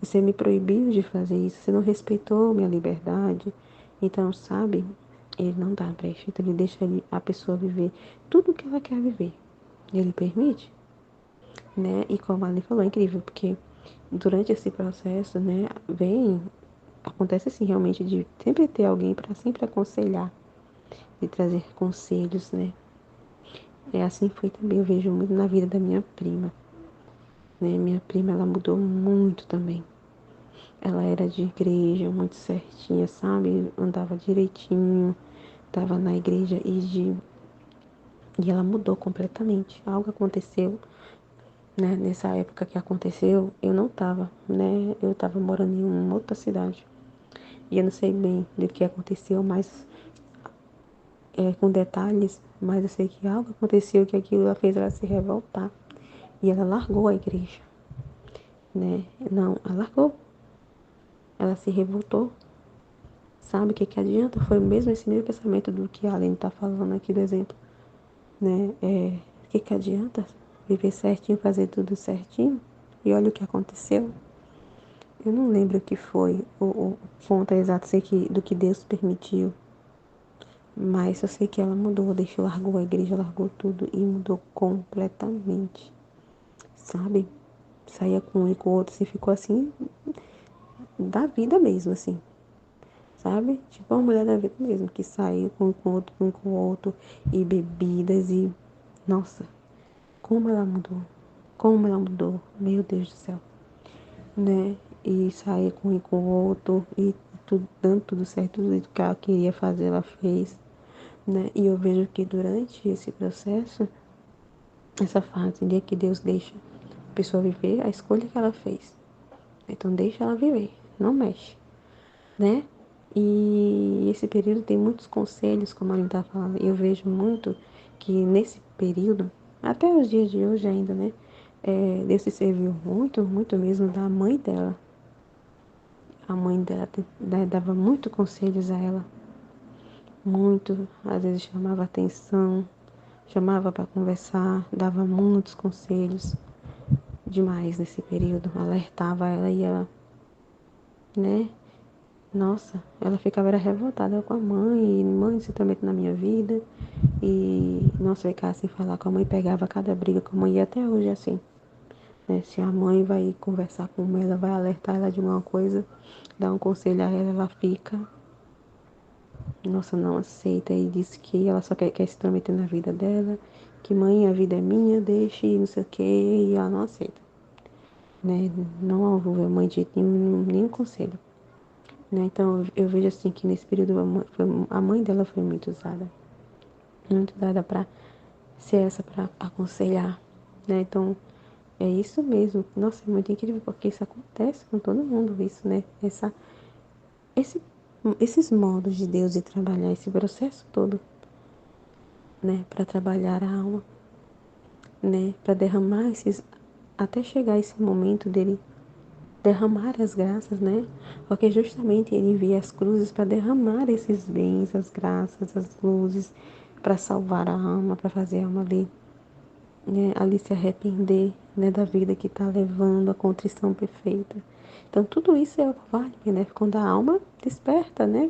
você me proibiu de fazer isso, você não respeitou minha liberdade. Então, sabe, ele não dá brecha, então ele deixa a pessoa viver tudo o que ela quer viver. Ele permite, né? E como a Ali falou, é incrível, porque durante esse processo, né, acontece assim, realmente, de sempre ter alguém para sempre aconselhar, de trazer conselhos, né? É assim foi também, eu vejo muito na vida da minha prima, né? Minha prima, ela mudou muito também. Ela era de igreja, muito certinha, sabe? Andava direitinho, estava na igreja e ela mudou completamente. Algo aconteceu, né? Nessa época que aconteceu, eu não estava, né? Eu estava morando em uma outra cidade. E eu não sei bem do que aconteceu, mas com detalhes, mas eu sei que algo aconteceu que aquilo fez ela se revoltar. E ela largou a igreja, né? Não, ela largou. Ela se revoltou. Sabe o que adianta? Foi mesmo esse mesmo pensamento do que a Aline está falando aqui do exemplo, né? O que adianta viver certinho, fazer tudo certinho? E olha o que aconteceu. Eu não lembro o que foi o ponto exato, sei que do que Deus permitiu, mas eu sei que ela mudou, deixou, largou a igreja, largou tudo e mudou completamente, sabe? Saía com um e com o outro, assim, ficou assim, da vida mesmo, assim, sabe? Tipo uma mulher da vida mesmo, que saiu com o outro, com o outro, e bebidas e. Nossa, como ela mudou, meu Deus do céu, né? E saía com um e com o outro, e tudo, dando tudo certo, tudo que ela queria fazer, ela fez, né? E eu vejo que durante esse processo, essa fase de que Deus deixa a pessoa viver a escolha que ela fez. Então deixa ela viver, não mexe, né? E esse período tem muitos conselhos, como a gente está falando. Eu vejo muito que nesse período, até os dias de hoje ainda, né? Deus se serviu muito, muito mesmo da mãe dela. A mãe dela dava muito conselhos a ela, muito, às vezes chamava atenção, chamava para conversar, dava muitos conselhos demais nesse período, alertava ela e ela, né? Nossa, ela ficava era revoltada com a mãe, e mãe se intromete na minha vida, e nossa, ficava assim falar com a mãe, pegava cada briga com a mãe, e até hoje é assim, né? Se a mãe vai conversar com ela, vai alertar ela de alguma coisa, dar um conselho a ela, ela fica, nossa, não aceita, e diz que ela só quer se intrometer na vida dela, que mãe, a vida é minha, deixe, não sei o que, e ela não aceita, né? Não ouve a mãe de jeito nenhum, nenhum conselho. Né? Então eu vejo assim que nesse período a mãe dela foi muito usada para ser essa para aconselhar, né? Então é isso mesmo. Nossa, é muito incrível porque isso acontece com todo mundo, isso, né? Esse, esses modos de Deus de trabalhar esse processo todo, né? Para trabalhar a alma, né? Para derramar esses até chegar esse momento dele derramar as graças, né? Porque justamente ele envia as cruzes para derramar esses bens, as graças, as luzes, para salvar a alma, para fazer a alma ali, né? Ali se arrepender, né? Da vida que está levando a contrição perfeita. Então tudo isso vale, né? Quando a alma desperta, né?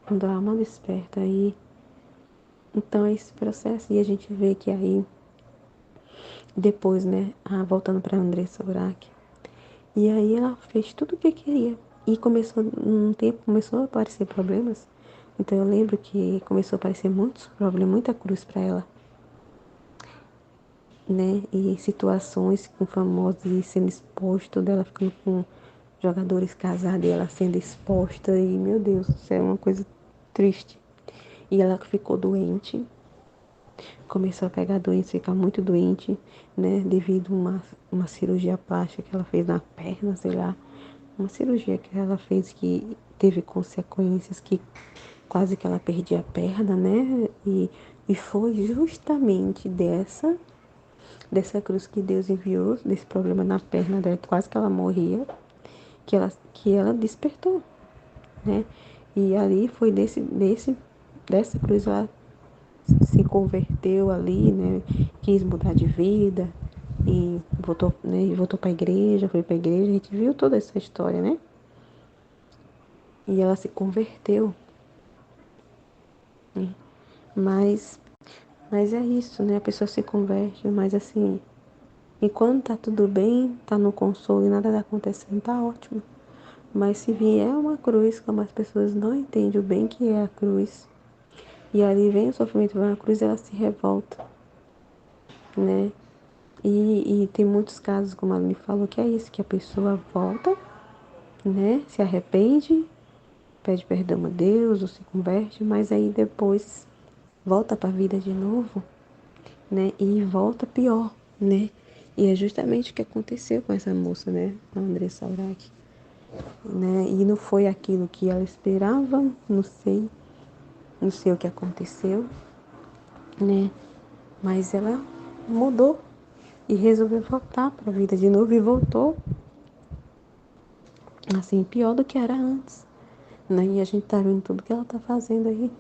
Quando a alma desperta aí, então é esse processo e a gente vê que aí depois, né? Voltando para Andressa Urach, e aí ela fez tudo o que queria. E começou, um tempo, começou a aparecer problemas. Então eu lembro que começou a aparecer muitos problemas, muita cruz para ela, né? E situações com famosos e sendo exposto, dela ficando com jogadores casados e ela sendo exposta. E meu Deus, isso é uma coisa triste. E ela ficou doente, começou a pegar doença, ficar muito doente, né? Devido a uma cirurgia plástica que ela fez na perna, sei lá. Uma cirurgia que ela fez que teve consequências que quase que ela perdia a perna, né? E foi justamente dessa cruz que Deus enviou, desse problema na perna dela, quase que ela morria, que ela despertou, né? E ali foi dessa cruz ela se converteu ali, né? Quis mudar de vida e voltou, né? E voltou para a igreja, foi para a igreja, a gente viu toda essa história, né? E ela se converteu, né? Mas, mas é isso, né? A pessoa se converte, mas assim, enquanto tá tudo bem, tá no consolo e nada tá acontecendo, tá ótimo. Mas se vier uma cruz, como as pessoas não entendem o bem que é a cruz, e ali vem o sofrimento, vem a cruz, ela se revolta, né? E tem muitos casos, como a Aline falou, que é isso, que a pessoa volta, né? Se arrepende, pede perdão a Deus, ou se converte, mas aí depois volta para a vida de novo, né? E volta pior, né? E é justamente o que aconteceu com essa moça, né? A Andressa Urach, né? E não foi aquilo que ela esperava, não sei o que aconteceu, né? Mas ela mudou e resolveu voltar para a vida de novo e voltou assim, pior do que era antes, né? E a gente tá vendo tudo que ela tá fazendo aí,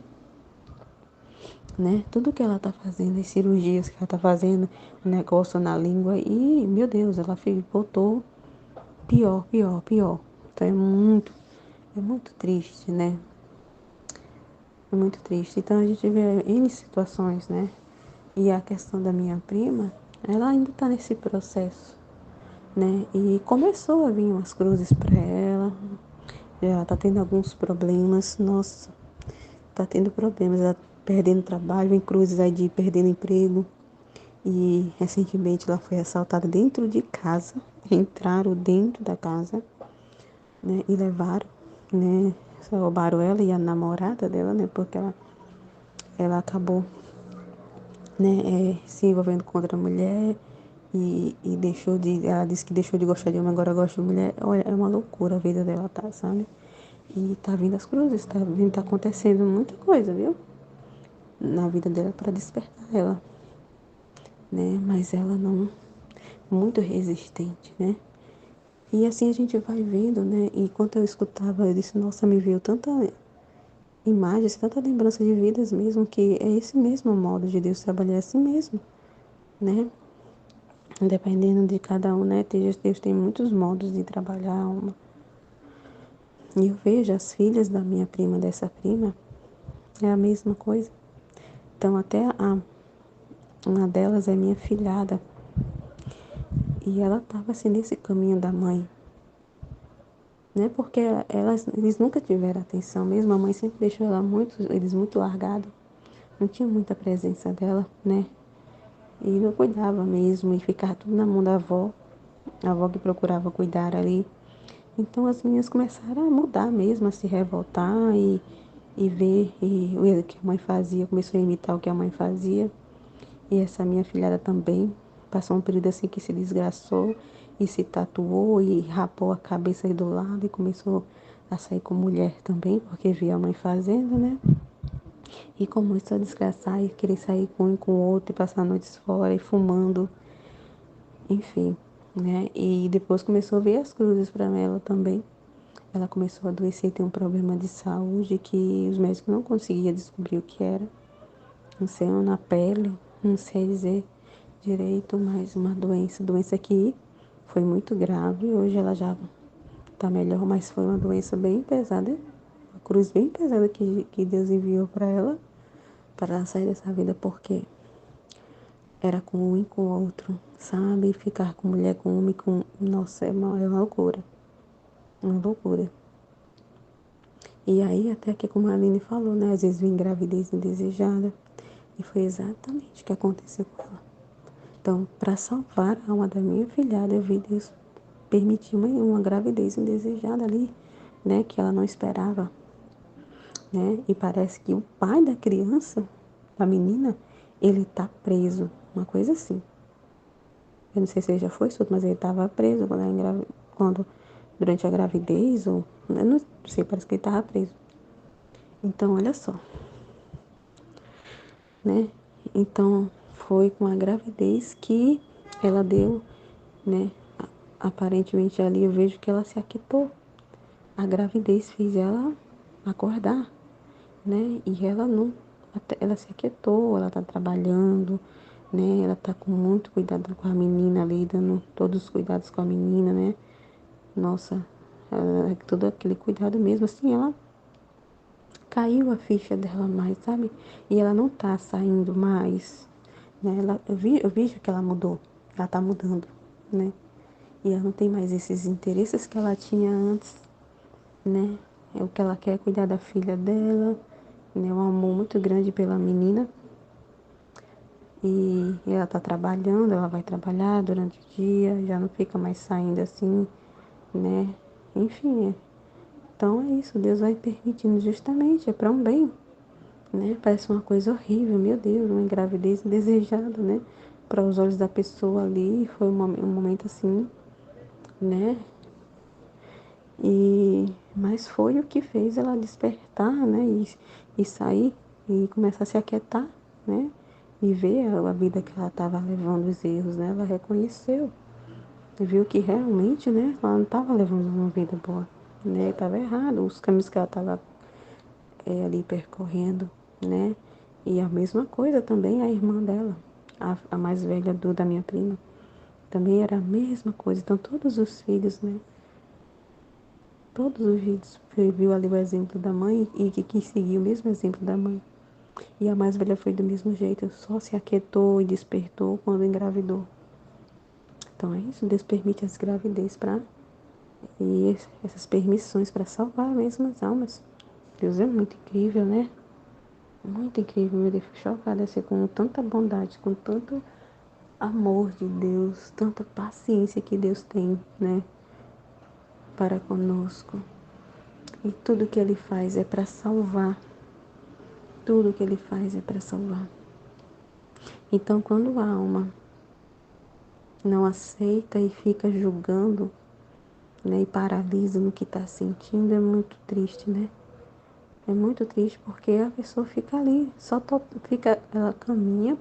né? Tudo que ela tá fazendo, as cirurgias que ela tá fazendo, o negócio na língua e, meu Deus, ela voltou pior, pior, pior. Então é muito triste, né? É muito triste. Então a gente vê N situações, né? E a questão da minha prima, ela ainda tá nesse processo, né? E começou a vir umas cruzes para ela, ela tá tendo alguns problemas, nossa, tá tendo problemas, ela perdendo trabalho, em cruzes aí de perdendo emprego. E recentemente ela foi assaltada dentro de casa, entraram dentro da casa, né, e levaram, né, roubaram ela e a namorada dela, né, porque ela acabou, né, se envolvendo com outra mulher e ela disse que deixou de gostar de homem, agora gosta de mulher. Olha, é uma loucura a vida dela, tá, sabe? E tá vindo as cruzes, tá acontecendo muita coisa, viu? Na vida dela para despertar ela, né? Mas ela não, muito resistente, né? E assim a gente vai vendo, né? E enquanto eu escutava, eu disse, nossa, me veio tanta imagem, assim, tanta lembrança de vidas mesmo, que é esse mesmo modo de Deus trabalhar assim mesmo, né? Dependendo de cada um, né? Deus tem muitos modos de trabalhar a alma. E eu vejo as filhas da minha prima, dessa prima, é a mesma coisa. Então até uma delas é minha filhada. E ela estava assim nesse caminho da mãe, né? Porque eles nunca tiveram atenção mesmo. A mãe sempre deixou eles muito largados. Não tinha muita presença dela, né? E não cuidava mesmo e ficava tudo na mão da avó. A avó que procurava cuidar ali. Então as meninas começaram a mudar mesmo, a se revoltar e ver o que a mãe fazia, começou a imitar o que a mãe fazia. E essa minha filhada também passou um período assim que se desgraçou e se tatuou e rapou a cabeça aí do lado e começou a sair com mulher também, porque via a mãe fazendo, né? E começou a desgraçar e querer sair com um e com o outro e passar noites fora e fumando, enfim, né? E depois começou a ver as cruzes para ela também. Ela começou a adoecer e ter um problema de saúde que os médicos não conseguiam descobrir o que era. Não sei, na pele, não sei dizer direito, mas uma doença que foi muito grave. Hoje ela já está melhor, mas foi uma doença bem pesada, uma cruz bem pesada que Deus enviou para ela sair dessa vida, porque era com um e com o outro, sabe? Ficar com mulher, com homem, com. Nossa, é uma loucura. Uma loucura. E aí, até que, como a Aline falou, né? Às vezes vem gravidez indesejada. E foi exatamente o que aconteceu com ela. Então, para salvar a alma da minha filhada, eu vi Deus permitir uma gravidez indesejada ali, né? Que ela não esperava, né? E parece que o pai da criança, da menina, ele tá preso. Uma coisa assim. Eu não sei se ele já foi solto, mas ele estava preso quando durante a gravidez, ou. Eu não sei, parece que ele estava preso. Então, olha só, né? Então, foi com a gravidez que ela deu, né? Aparentemente ali eu vejo que ela se aquietou, a gravidez fez ela acordar, né? E ela não, ela se aquietou, ela tá trabalhando, né? Ela tá com muito cuidado com a menina ali, dando todos os cuidados com a menina, né? Nossa, todo aquele cuidado mesmo, assim, ela caiu a ficha dela mais, sabe? E ela não tá saindo mais, né? Eu vejo que ela mudou, ela tá mudando, né? E ela não tem mais esses interesses que ela tinha antes, né? É o que ela quer, cuidar da filha dela, né? Um amor muito grande pela menina. E ela tá trabalhando, ela vai trabalhar durante o dia, já não fica mais saindo assim, né? Enfim, então é isso, Deus vai permitindo justamente, é para um bem, né? Parece uma coisa horrível, meu Deus, uma gravidez indesejada, né? Para os olhos da pessoa ali, foi um momento assim, né? Mas foi o que fez ela despertar, né? E sair e começar a se aquietar, né? E ver a vida que ela estava levando, os erros, né? Ela reconheceu e viu que realmente, né? Ela não estava levando uma vida boa, né? Estava errado os caminhos que ela estava ali percorrendo, né? E a mesma coisa também a irmã dela, a mais velha da minha prima, também era a mesma coisa. Então todos os filhos, né? Todos os filhos viu ali o exemplo da mãe e que quis seguir o mesmo exemplo da mãe. E a mais velha foi do mesmo jeito, só se aquietou e despertou quando engravidou. Então é isso, Deus permite as gravidez para e essas permissões para salvar mesmo as almas. Deus é muito incrível, né? Muito incrível, meu Deus, fico chocada assim, com tanta bondade, com tanto amor de Deus, tanta paciência que Deus tem, né, para conosco. E tudo que Ele faz é para salvar. Tudo que Ele faz é para salvar. Então, quando a alma não aceita e fica julgando, né, e paralisa no que está sentindo, é muito triste, né? É muito triste porque a pessoa fica ali, fica, ela caminha,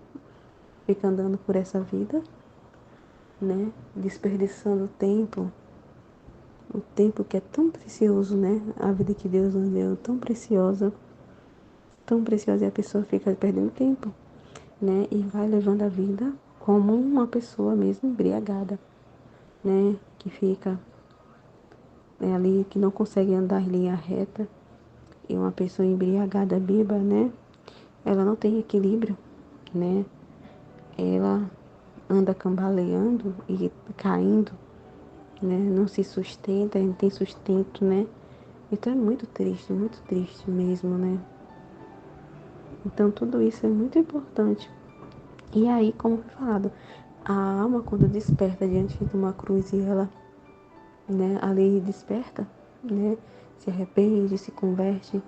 fica andando por essa vida, né? Desperdiçando o tempo que é tão precioso, né? A vida que Deus nos deu, tão preciosa, e a pessoa fica perdendo tempo, né? E vai levando a vida como uma pessoa mesmo embriagada, né? Que fica ali, que não consegue andar em linha reta. E uma pessoa embriagada, bêbada, né? Ela não tem equilíbrio, né? Ela anda cambaleando e caindo, né? Não se sustenta, não tem sustento, né? Então é muito triste mesmo, né? Então tudo isso é muito importante. E aí, como foi falado, a alma quando desperta diante de uma cruz e ela, né, ali desperta, né? Se arrepende, se converte.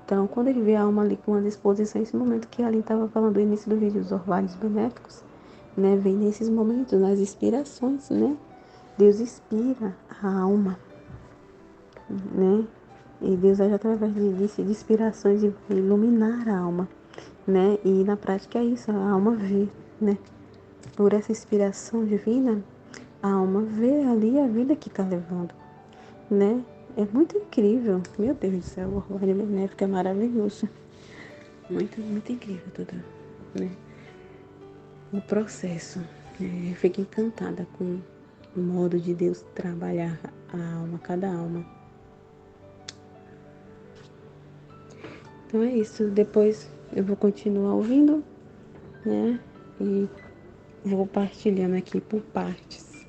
Então, quando ele vê a alma ali com uma disposição, esse momento que a Aline estava falando no início do vídeo, os orvalhos benéficos, né? Vem nesses momentos, nas inspirações, né? Deus inspira a alma, né? E Deus age através de inspirações e iluminar a alma, né? E na prática é isso, a alma vê, né? Por essa inspiração divina, a alma vê ali a vida que está levando, né? É muito incrível, meu Deus do céu, o orvalho benéfico é maravilhoso, muito incrível tudo, né? O processo, eu fico encantada com o modo de Deus trabalhar a alma, cada alma. Então é isso, depois eu vou continuar ouvindo, né? E vou partilhando aqui por partes,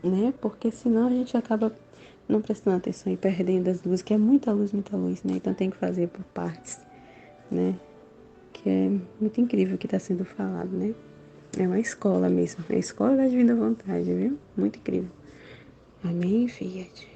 né? Porque senão a gente acaba não prestando atenção e perdendo as luzes, que é muita luz, né? Então tem que fazer por partes, né? Que é muito incrível o que está sendo falado, né? É uma escola mesmo, é a escola da divina vontade, viu? Muito incrível. Amém, Fiat.